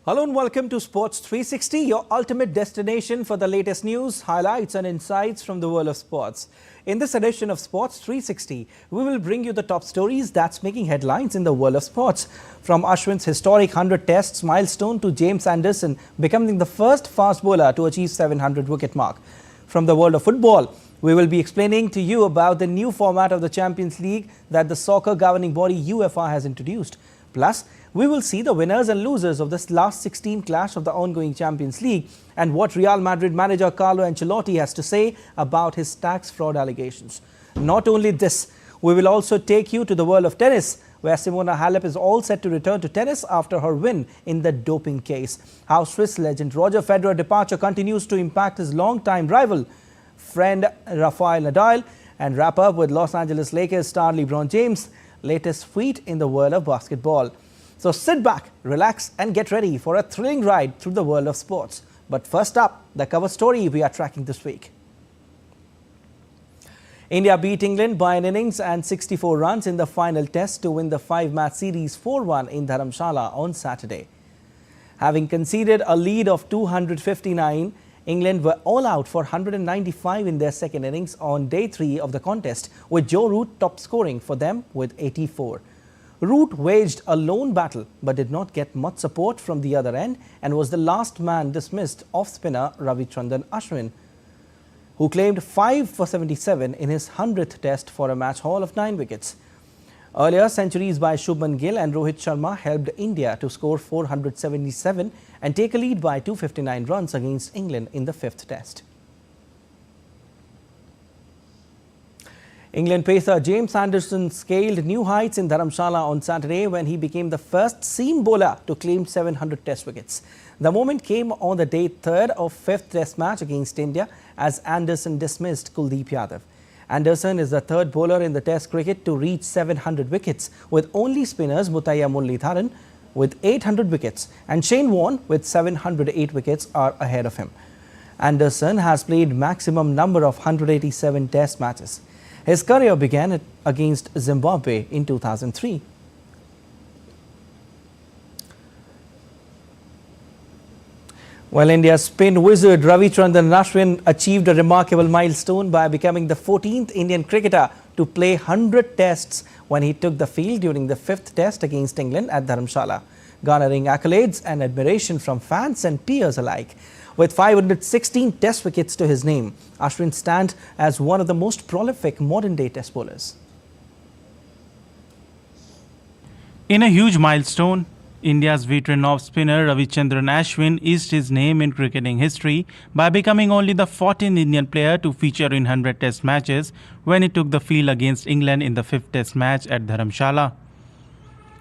Hello and welcome to Sports 360, your ultimate destination for the latest news, highlights and insights from the world of sports. In this edition of Sports 360, we will bring you the top stories that's making headlines in the world of sports. From Ashwin's historic 100 tests milestone to James Anderson becoming the first fast bowler to achieve 700 wicket mark. From the world of football, we will be explaining to you about the new format of the Champions League that the soccer governing body UEFA has introduced. Plus, we will see the winners and losers of this last 16 clash of the ongoing Champions League and what Real Madrid manager Carlo Ancelotti has to say about his tax fraud allegations. Not only this, we will also take you to the world of tennis, where Simona Halep is all set to return to tennis after her win in the doping case. How Swiss legend Roger Federer's departure continues to impact his long-time rival, friend Rafael Nadal, and wrap up with Los Angeles Lakers star LeBron James' latest feat in the world of basketball. So sit back, relax and get ready for a thrilling ride through the world of sports. But first up, the cover story we are tracking this week. India beat England by an innings and 64 runs in the final test to win the 5-match series 4-1 in Dharamshala on Saturday. Having conceded a lead of 259, England were all out for 195 in their second innings on day 3 of the contest, with Joe Root top scoring for them with 84. Root waged a lone battle but did not get much support from the other end and was the last man dismissed off spinner Ravichandran Ashwin, who claimed 5 for 77 in his 100th test for a match haul of 9 wickets. Earlier, centuries by Shubman Gill and Rohit Sharma helped India to score 477 and take a lead by 259 runs against England in the 5th test. England pacer James Anderson scaled new heights in Dharamshala on Saturday when he became the first seam bowler to claim 700 test wickets. The moment came on the day 3rd of 5th test match against India as Anderson dismissed Kuldeep Yadav. Anderson is the 3rd bowler in the test cricket to reach 700 wickets, with only spinners Muttiah Muralitharan with 800 wickets and Shane Warne with 708 wickets are ahead of him. Anderson has played maximum number of 187 test matches. His career began against Zimbabwe in 2003. Well, India's spin wizard Ravichandran Ashwin achieved a remarkable milestone by becoming the 14th Indian cricketer to play 100 tests when he took the field during the 5th test against England at Dharamshala, garnering accolades and admiration from fans and peers alike. With 516 test wickets to his name, Ashwin stands as one of the most prolific modern-day test bowlers. In a huge milestone, India's veteran off-spinner Ravichandran Ashwin eased his name in cricketing history by becoming only the 14th Indian player to feature in 100 test matches when he took the field against England in the 5th test match at Dharamshala.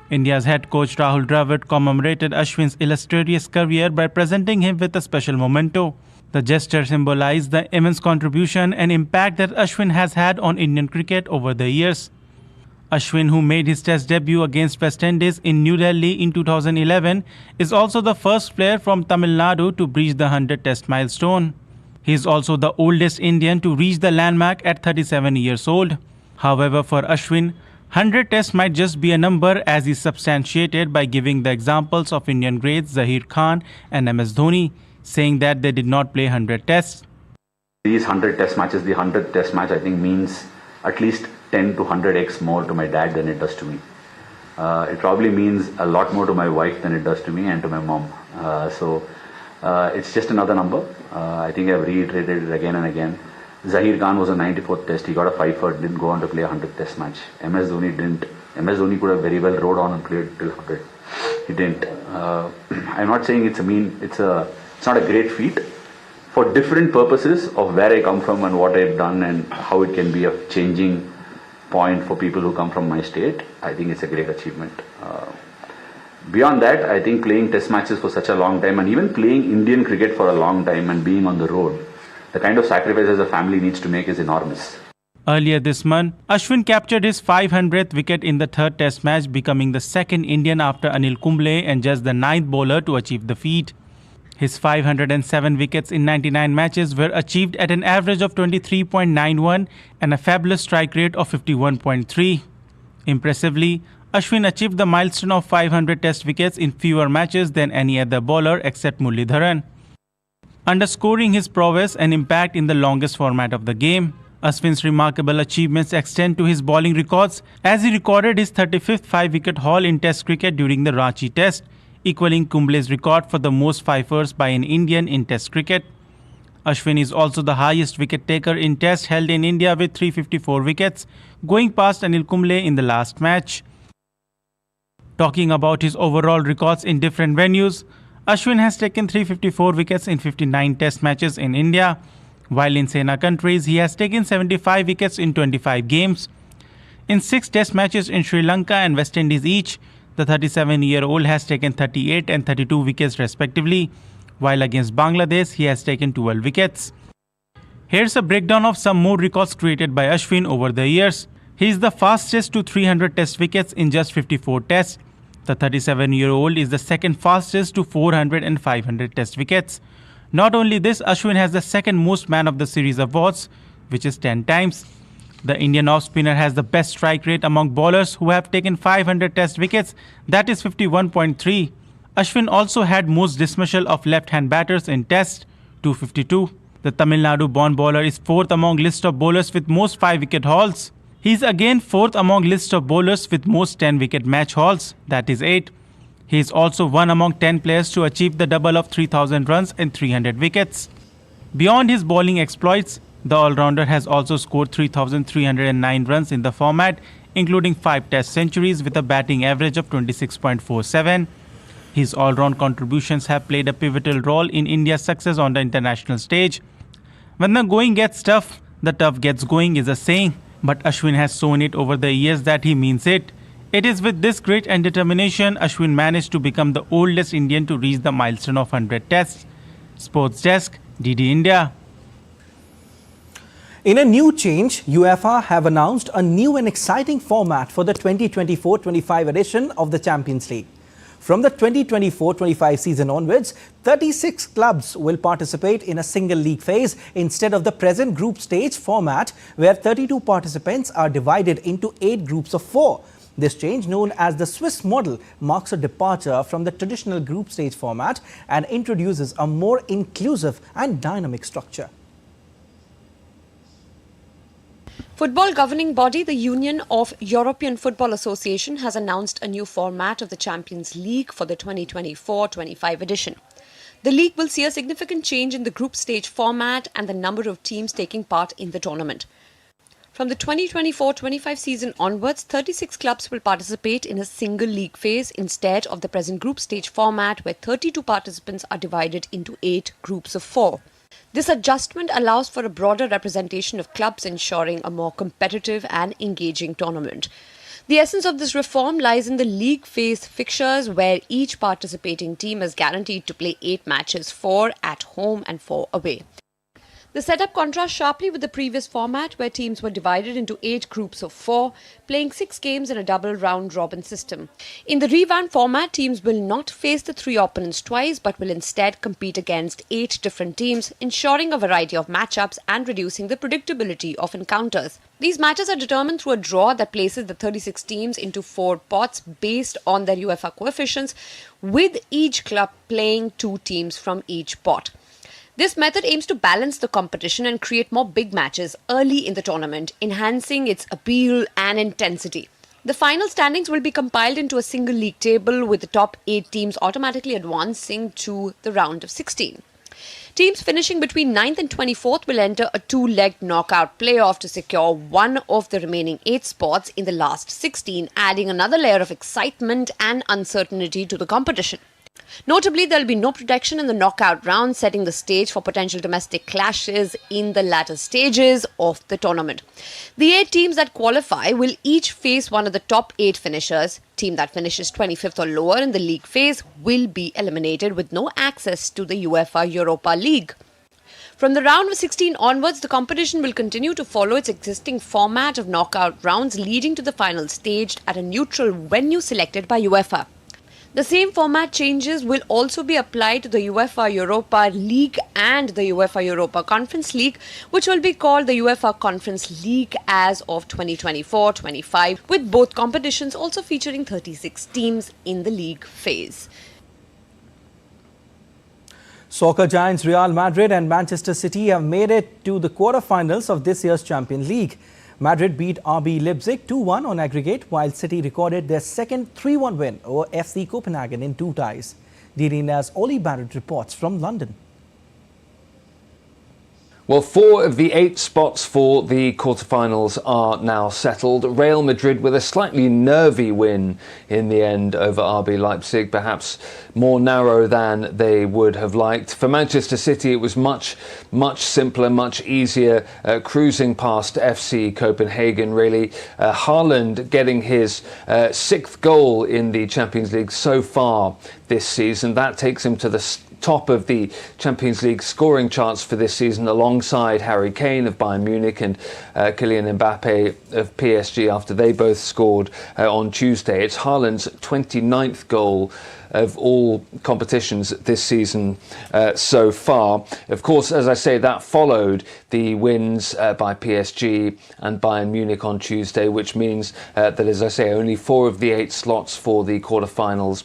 India's head coach Rahul Dravid commemorated Ashwin's illustrious career by presenting him with a special memento. The gesture symbolized the immense contribution and impact that Ashwin has had on Indian cricket over the years. Ashwin, who made his test debut against West Indies in New Delhi in 2011, is also the first player from Tamil Nadu to breach the 100 test milestone. He is also the oldest Indian to reach the landmark at 37 years old. However, for Ashwin, 100 tests might just be a number, as is substantiated by giving the examples of Indian greats Zaheer Khan and MS Dhoni, saying that they did not play 100 tests. These 100 test matches, the 100th test match I think means at least 10 to 100x more to my dad than it does to me. It probably means a lot more to my wife than it does to me and to my mom. It's just another number. I think I've reiterated it again and again. Zaheer Khan was a 94th test. He got a 5 for, didn't go on to play a 100th test match. MS Dhoni didn't. MS Dhoni could have very well rode on and played till 100. He didn't. I'm not saying it's not a great feat. For different purposes of where I come from and what I've done and how it can be a changing point for people who come from my state, I think it's a great achievement. Beyond that, I think playing test matches for such a long time and even playing Indian cricket for a long time and being on the road, the kind of sacrifices a family needs to make is enormous. Earlier this month, Ashwin captured his 500th wicket in the 3rd test match, becoming the 2nd Indian after Anil Kumble and just the 9th bowler to achieve the feat. His 507 wickets in 99 matches were achieved at an average of 23.91 and a fabulous strike rate of 51.3. Impressively, Ashwin achieved the milestone of 500 test wickets in fewer matches than any other bowler except Muralidharan, underscoring his prowess and impact in the longest format of the game. Ashwin's remarkable achievements extend to his bowling records, as he recorded his 35th 5-wicket haul in Test cricket during the Ranchi Test, equaling Kumble's record for the most fifers by an Indian in Test cricket. Ashwin is also the highest wicket taker in Test held in India with 354 wickets, going past Anil Kumble in the last match. Talking about his overall records in different venues, Ashwin has taken 354 wickets in 59 Test matches in India, while in Sena countries he has taken 75 wickets in 25 games. In 6 Test matches in Sri Lanka and West Indies each, the 37-year-old has taken 38 and 32 wickets respectively, while against Bangladesh he has taken 12 wickets. Here's a breakdown of some more records created by Ashwin over the years. He is the fastest to 300 Test wickets in just 54 Tests. The 37-year-old is the second fastest to 400 and 500 Test wickets. Not only this, Ashwin has the second most man of the series awards, which is 10 times. The Indian off-spinner has the best strike rate among bowlers who have taken 500 Test wickets, that is 51.3. Ashwin also had most dismissal of left-hand batters in Test, 252. The Tamil Nadu-born bowler is 4th among list of bowlers with most 5-wicket hauls. He is again 4th among list of bowlers with most 10-wicket match hauls, that is 8. He is also one among 10 players to achieve the double of 3,000 runs and 300 wickets. Beyond his bowling exploits, the all-rounder has also scored 3,309 runs in the format, including 5 Test centuries with a batting average of 26.47. His all-round contributions have played a pivotal role in India's success on the international stage. When the going gets tough, the tough gets going is a saying, but Ashwin has shown it over the years that he means it. It is with this grit and determination Ashwin managed to become the oldest Indian to reach the milestone of 100 Tests. Sports Desk, DD India. In a new change, UEFA have announced a new and exciting format for the 2024-25 edition of the Champions League. From the 2024-25 season onwards, 36 clubs will participate in a single league phase instead of the present group stage format where 32 participants are divided into 8 groups of 4. This change, known as the Swiss model, marks a departure from the traditional group stage format and introduces a more inclusive and dynamic structure. Football governing body, the Union of European Football Association, has announced a new format of the Champions League for the 2024-25 edition. The league will see a significant change in the group stage format and the number of teams taking part in the tournament. From the 2024-25 season onwards, 36 clubs will participate in a single league phase instead of the present group stage format where 32 participants are divided into 8 groups of 4. This adjustment allows for a broader representation of clubs, ensuring a more competitive and engaging tournament. The essence of this reform lies in the league phase fixtures, where each participating team is guaranteed to play 8 matches, 4 at home and 4 away. The setup contrasts sharply with the previous format, where teams were divided into 8 groups of 4, playing 6 games in a double round-robin system. In the revamped format, teams will not face the 3 opponents twice, but will instead compete against 8 different teams, ensuring a variety of matchups and reducing the predictability of encounters. These matches are determined through a draw that places the 36 teams into 4 pots based on their UEFA coefficients, with each club playing 2 teams from each pot. This method aims to balance the competition and create more big matches early in the tournament, enhancing its appeal and intensity. The final standings will be compiled into a single league table, with the top 8 teams automatically advancing to the round of 16. Teams finishing between 9th and 24th will enter a 2-legged knockout playoff to secure one of the remaining 8 spots in the last 16, adding another layer of excitement and uncertainty to the competition. Notably, there will be no protection in the knockout round, setting the stage for potential domestic clashes in the latter stages of the tournament. The 8 teams that qualify will each face one of the top 8 finishers. Team that finishes 25th or lower in the league phase will be eliminated with no access to the UEFA Europa League. From the round of 16 onwards, the competition will continue to follow its existing format of knockout rounds, leading to the final stage at a neutral venue selected by UEFA. The same format changes will also be applied to the UEFA Europa League and the UEFA Europa Conference League, which will be called the UEFA Conference League as of 2024-25, with both competitions also featuring 36 teams in the league phase. Soccer giants Real Madrid and Manchester City have made it to the quarter-finals of this year's Champions League. Madrid beat RB Leipzig 2-1 on aggregate, while City recorded their second 3-1 win over FC Copenhagen in 2 ties. DD's Oli Barrett reports from London. Well, 4 of the 8 spots for the quarterfinals are now settled. Real Madrid with a slightly nervy win in the end over RB Leipzig, perhaps more narrow than they would have liked. For Manchester City, it was much simpler, much easier, cruising past FC Copenhagen, really. Haaland getting his 6th goal in the Champions League so far this season. That takes him to the top of the Champions League scoring charts for this season, alongside Harry Kane of Bayern Munich and Kylian Mbappe of PSG, after they both scored on Tuesday. It's Haaland's 29th goal of all competitions this season so far. Of course, as I say, that followed the wins by PSG and Bayern Munich on Tuesday, which means that, as I say, only 4 of the 8 slots for the quarterfinals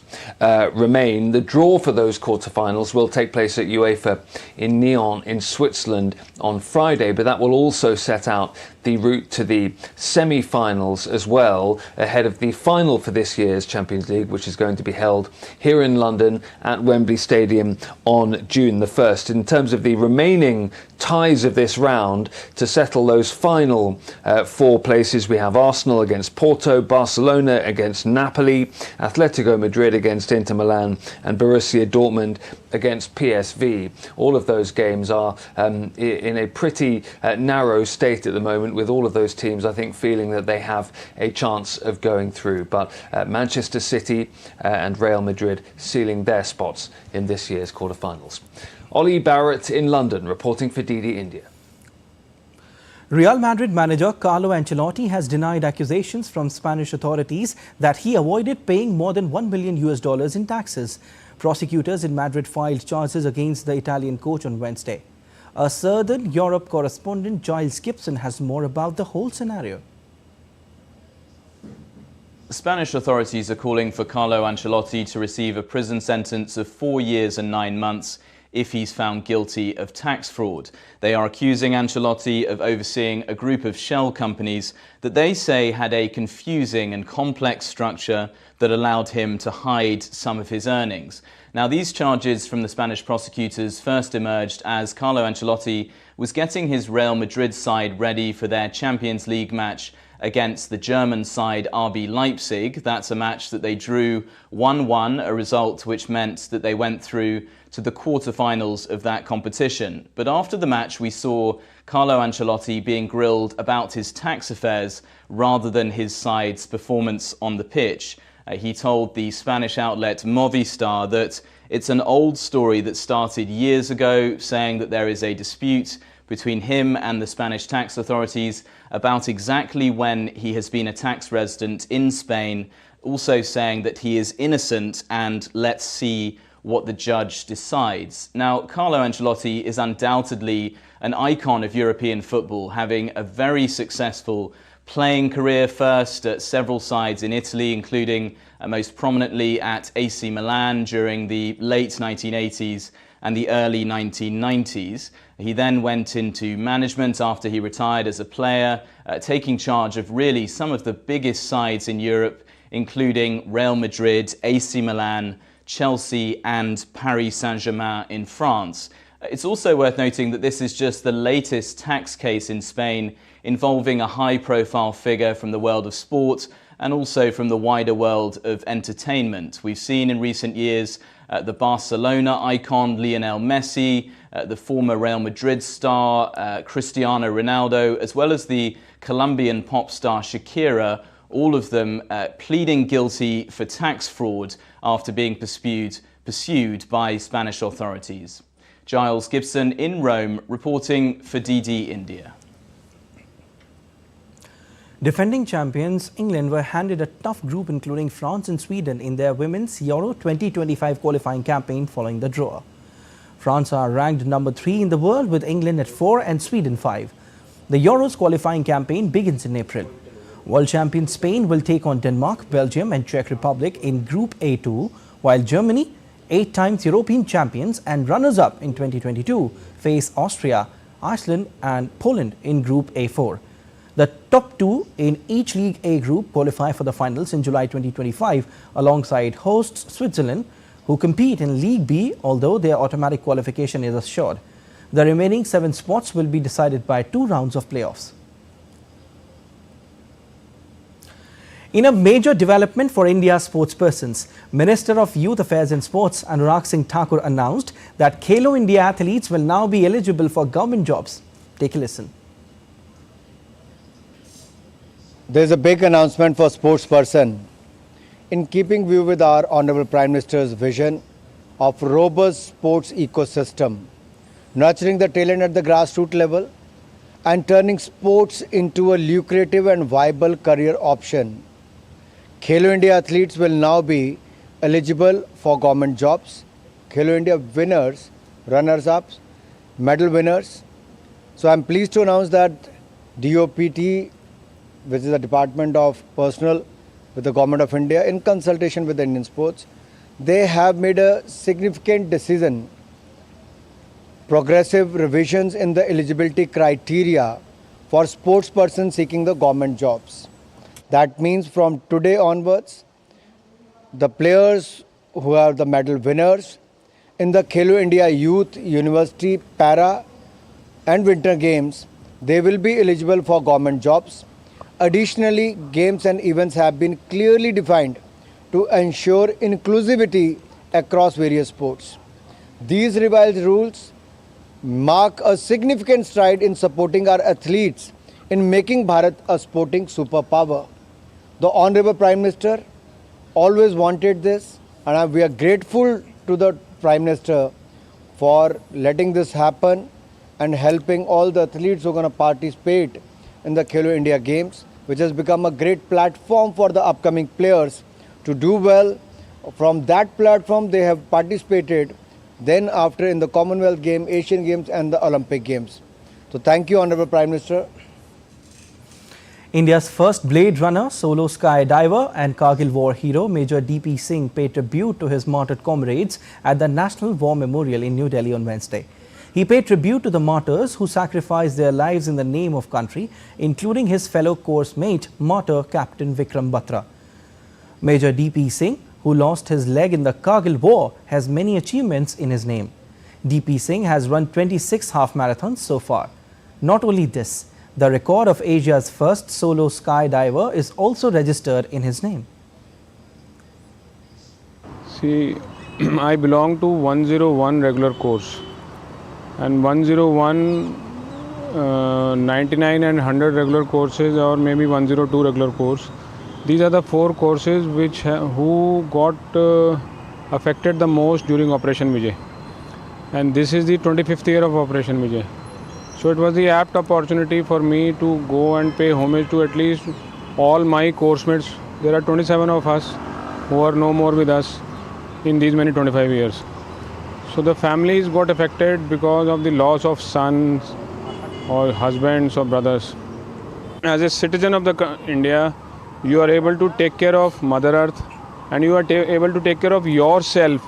remain. The draw for those quarterfinals will take place at UEFA in Nyon in Switzerland on Friday, but that will also set out the route to the semi-finals as well, ahead of the final for this year's Champions League, which is going to be held here in London at Wembley Stadium on June the 1st. In terms of the remaining ties of this round, to settle those final 4 places, we have Arsenal against Porto, Barcelona against Napoli, Atletico Madrid against Inter Milan, and Borussia Dortmund against PSV. All of those games are in a pretty narrow state at the moment, with all of those teams, I think, feeling that they have a chance of going through. But Manchester City and Real Madrid sealing their spots in this year's quarterfinals. Oli Barrett in London, reporting for DD India. Real Madrid manager Carlo Ancelotti has denied accusations from Spanish authorities that he avoided paying more than $1 million in taxes. Prosecutors in Madrid filed charges against the Italian coach on Wednesday. Our Southern Europe correspondent Giles Gibson has more about the whole scenario. Spanish authorities are calling for Carlo Ancelotti to receive a prison sentence of 4 years and 9 months if he's found guilty of tax fraud. They are accusing Ancelotti of overseeing a group of shell companies that they say had a confusing and complex structure that allowed him to hide some of his earnings. Now, these charges from the Spanish prosecutors first emerged as Carlo Ancelotti was getting his Real Madrid side ready for their Champions League match against the German side RB Leipzig. That's a match that they drew 1-1, a result which meant that they went through to the quarterfinals of that competition. But after the match, we saw Carlo Ancelotti being grilled about his tax affairs rather than his side's performance on the pitch. He told the Spanish outlet Movistar that it's an old story that started years ago, saying that there is a dispute between him and the Spanish tax authorities about exactly when he has been a tax resident in Spain, also saying that he is innocent and let's see what the judge decides. Now, Carlo Ancelotti is undoubtedly an icon of European football, having a very successful playing career, first at several sides in Italy, including most prominently at AC Milan during the late 1980s and the early 1990s. He then went into management after he retired as a player, taking charge of really some of the biggest sides in Europe, including Real Madrid, AC Milan, Chelsea and Paris Saint-Germain in France. It's also worth noting that this is just the latest tax case in Spain involving a high-profile figure from the world of sport and also from the wider world of entertainment. We've seen in recent years the Barcelona icon Lionel Messi, the former Real Madrid star Cristiano Ronaldo, as well as the Colombian pop star Shakira, all of them pleading guilty for tax fraud after being pursued by Spanish authorities. Giles Gibson in Rome, reporting for DD India. Defending champions England were handed a tough group including France and Sweden in their women's Euro 2025 qualifying campaign following the draw. France are ranked number 3 in the world with England at 4 and Sweden 5. The Euros qualifying campaign begins in April. World champion Spain will take on Denmark, Belgium and Czech Republic in Group A2, while Germany, 8 times European champions and runners-up in 2022, face Austria, Iceland and Poland in Group A4. The top 2 in each League A group qualify for the finals in July 2025 alongside hosts Switzerland, who compete in League B, although their automatic qualification is assured. The remaining 7 spots will be decided by 2 rounds of playoffs. In a major development for India's sportspersons, Minister of Youth Affairs and Sports Anurag Singh Thakur announced that Khelo India athletes will now be eligible for government jobs. Take a listen. There is a big announcement for sportsperson. In keeping view with our Honorable Prime Minister's vision of robust sports ecosystem, nurturing the talent at the grassroots level and turning sports into a lucrative and viable career option, Khelo India athletes will now be eligible for government jobs. Khelo India winners, runners-ups, medal winners. So I am pleased to announce that DOPT, which is the Department of Personnel with the Government of India, in consultation with the Indian sports, they have made a significant decision, progressive revisions in the eligibility criteria for sportspersons seeking the government jobs. That means from today onwards, the players who are the medal winners in the Khelo India Youth, University, Para and Winter Games, they will be eligible for government jobs. Additionally, games and events have been clearly defined to ensure inclusivity across various sports. These revised rules mark a significant stride in supporting our athletes in making Bharat a sporting superpower. The Honorable Prime Minister always wanted this, and we are grateful to the Prime Minister for letting this happen and helping all the athletes who are going to participate in the Khelo India Games, which has become a great platform for the upcoming players to do well. From that platform, they have participated then after in the Commonwealth Games, Asian Games and the Olympic Games. So thank you, Honorable Prime Minister. India's first Blade Runner, solo skydiver and Kargil war hero Major DP Singh paid tribute to his martyred comrades at the National War Memorial in New Delhi on Wednesday. He paid tribute to the martyrs who sacrificed their lives in the name of country, including his fellow course mate, martyr Captain Vikram Batra. Major DP Singh, who lost his leg in the Kargil war, has many achievements in his name. DP Singh has run 26 half marathons so far. Not only this, the record of Asia's first solo skydiver is also registered in his name. See, I belong to 101 regular course, and 101, 99 and 100 regular courses, or maybe 102 regular course. These are the 4 courses who got affected the most during Operation Vijay, and this is the 25th year of Operation Vijay. So it was the apt opportunity for me to go and pay homage to at least all my course mates. There are 27 of us who are no more with us in these many 25 years. So the families got affected because of the loss of sons or husbands or brothers. As a citizen of India, you are able to take care of Mother Earth and you are able to take care of yourself.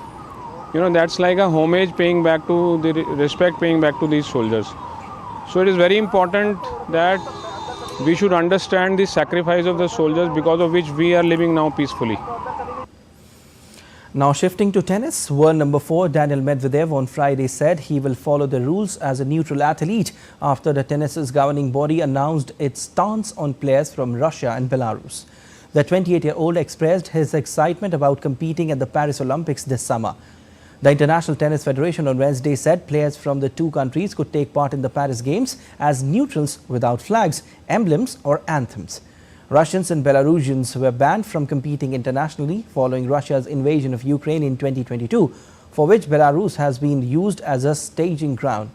You know, that's like a homage paying back to the respect paying back to these soldiers. So it is very important that we should understand the sacrifice of the soldiers because of which we are living now peacefully. Now shifting to tennis, world number 4 Daniil Medvedev on Friday said he will follow the rules as a neutral athlete after the tennis's governing body announced its stance on players from Russia and Belarus. The 28-year-old expressed his excitement about competing at the Paris Olympics this summer. The International Tennis Federation on Wednesday said players from the 2 countries could take part in the Paris Games as neutrals without flags, emblems or anthems. Russians and Belarusians were banned from competing internationally following Russia's invasion of Ukraine in 2022, for which Belarus has been used as a staging ground.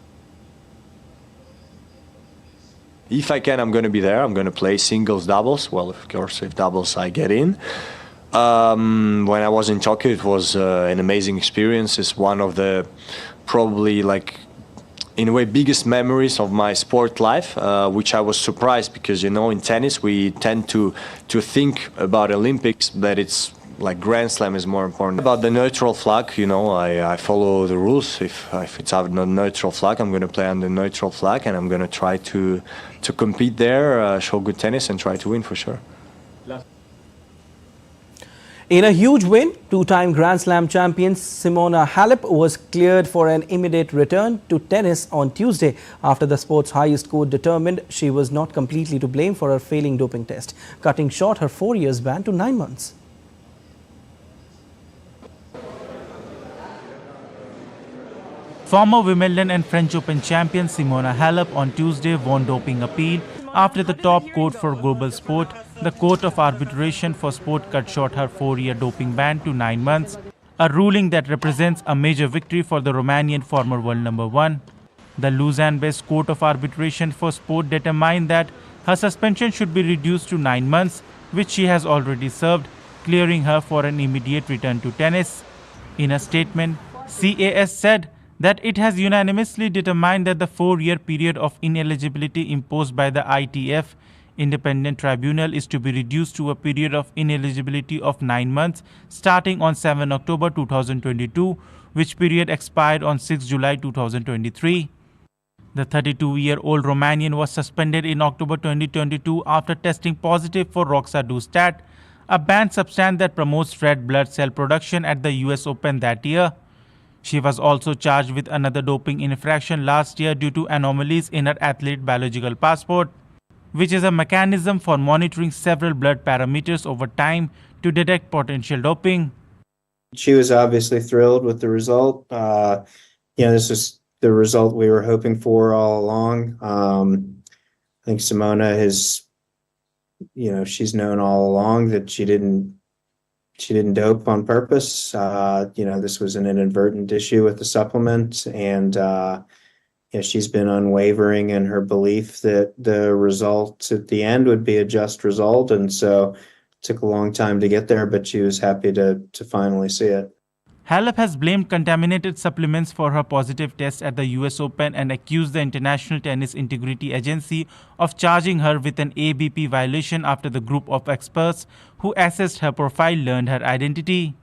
if I can, I'm going to be there. I'm going to play singles, doubles. Well, of course, if doubles, I get in. When I was in Tokyo, it was an amazing experience. It's one of the probably, like, in a way, biggest memories of my sport life, which I was surprised because, in tennis we tend to think about Olympics, but it's like Grand Slam is more important. About the neutral flag, I follow the rules. If it's a neutral flag, I'm going to play under neutral flag, and I'm going to try to compete there, show good tennis, and try to win for sure. In a huge win, two-time Grand Slam champion Simona Halep was cleared for an immediate return to tennis on Tuesday after the sport's highest court determined she was not completely to blame for her failing doping test, cutting short her 4 years ban to 9 months. Former Wimbledon and French Open champion Simona Halep on Tuesday won doping appeal after the top court for global sport, the Court of Arbitration for Sport, cut short her 4-year doping ban to 9 months, a ruling that represents a major victory for the Romanian former world number 1. The Lausanne-based Court of Arbitration for Sport determined that her suspension should be reduced to 9 months, which she has already served, clearing her for an immediate return to tennis. In a statement, CAS said that it has unanimously determined that the 4-year period of ineligibility imposed by the ITF Independent Tribunal is to be reduced to a period of ineligibility of 9 months starting on 7 October 2022, which period expired on 6 July 2023. The 32-year-old Romanian was suspended in October 2022 after testing positive for roxadustat, a banned substance that promotes red blood cell production at the US Open that year. She was also charged with another doping infraction last year due to anomalies in her athlete biological passport, which is a mechanism for monitoring several blood parameters over time to detect potential doping. She was obviously thrilled with the result. This is the result we were hoping for all along. I think Simona has, she's known all along that she didn't dope on purpose. This was an inadvertent issue with the supplement, and she's been unwavering in her belief that the result at the end would be a just result, and so it took a long time to get there, but she was happy to finally see it. Halep has blamed contaminated supplements for her positive test at the US Open and accused the International Tennis Integrity Agency of charging her with an ABP violation after the group of experts who assessed her profile learned her identity.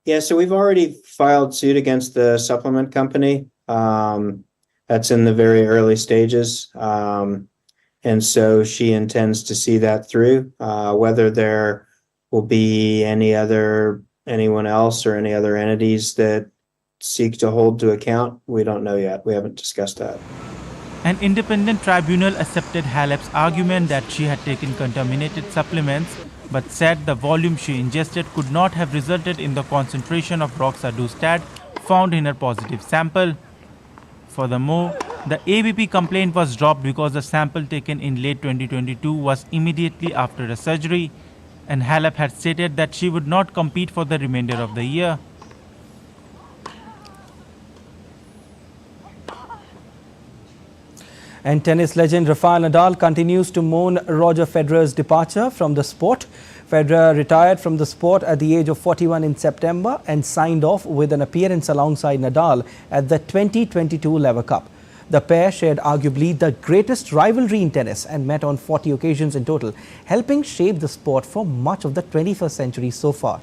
Yeah, so we've already filed suit against the supplement company. That's in the very early stages. And so she intends to see that through. Whether there will be anyone else or any other entities that seek to hold to account, we don't know yet. We haven't discussed that. An independent tribunal accepted Halep's argument that she had taken contaminated supplements, but said the volume she ingested could not have resulted in the concentration of roxadustat found in her positive sample. Furthermore, the ABP complaint was dropped because the sample taken in late 2022 was immediately after a surgery, and Halep had stated that she would not compete for the remainder of the year. And tennis legend Rafael Nadal continues to mourn Roger Federer's departure from the sport. Federer retired from the sport at the age of 41 in September and signed off with an appearance alongside Nadal at the 2022 Lever Cup. The pair shared arguably the greatest rivalry in tennis and met on 40 occasions in total, helping shape the sport for much of the 21st century so far.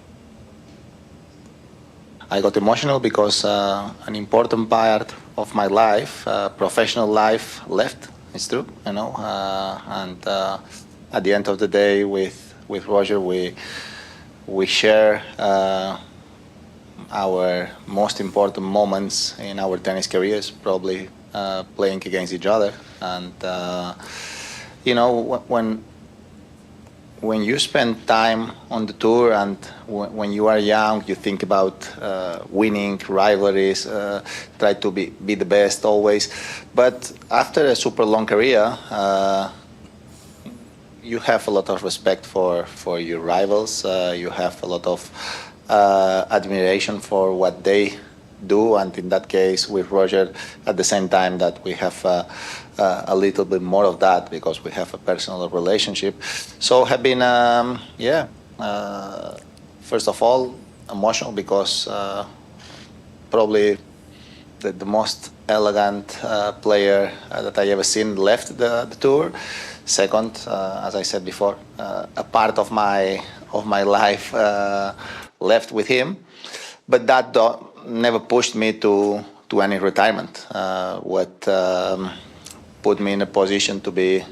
I got emotional because an important part of my life, professional life, left. It's true, and at the end of the day, with Roger, we share our most important moments in our tennis careers, probably playing against each other. And when you spend time on the tour and when you are young, you think about winning, rivalries, try to be the best always. But after a super long career, you have a lot of respect for your rivals. You have a lot of admiration for what they do, and in that case with Roger, at the same time that we have a little bit more of that because we have a personal relationship. So have been, first of all, emotional because probably the most elegant player that I ever seen left the tour. Second, as I said before, a part of my life left with him, but that never pushed me to any retirement. What put me in a position to be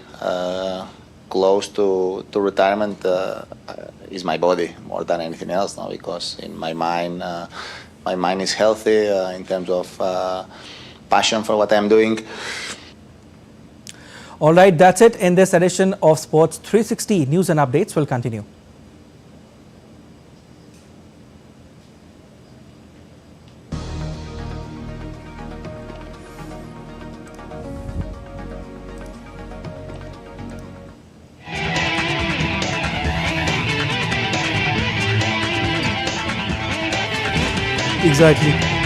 close to retirement is my body more than anything else now, because in my mind is healthy in terms of passion for what I'm doing. All right, that's it in this edition of Sports 360. News and updates will continue. Exactly.